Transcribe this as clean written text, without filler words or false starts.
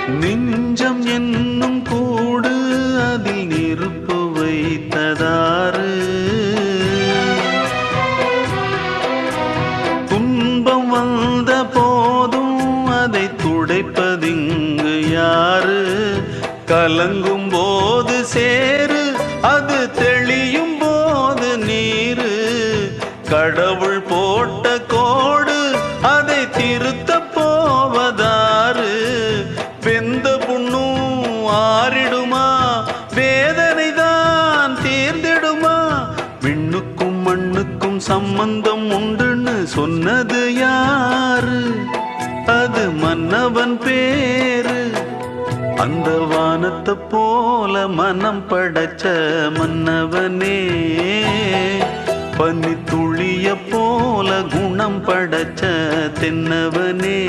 நெஞ்சம் என்னும் கூடு அதில் நெருப்பு வைத்ததாறு, துன்பம் வந்த போதும் அதை துடைப்பதிங்கு யாரு? கலங்கும் போது சேரு, அது தெளியும் போது நீரு. கடவுள் போட்ட கோடு அதை திருத்த போவதாறு? வெந்த புண்ணும் ஆறிடுமா? வேதனை தான் தீர்ந்திடுமா? விண்ணுக்கும் மண்ணுக்கும் சம்பந்தம் உண்டுன்னு சொன்னது யாரு? அது மன்னவன் பேரு. அந்த வானத்தை போல மனம் படைச்ச மன்னவனே, பனி துளிய போல குணம் படைச்ச தென்னவனே.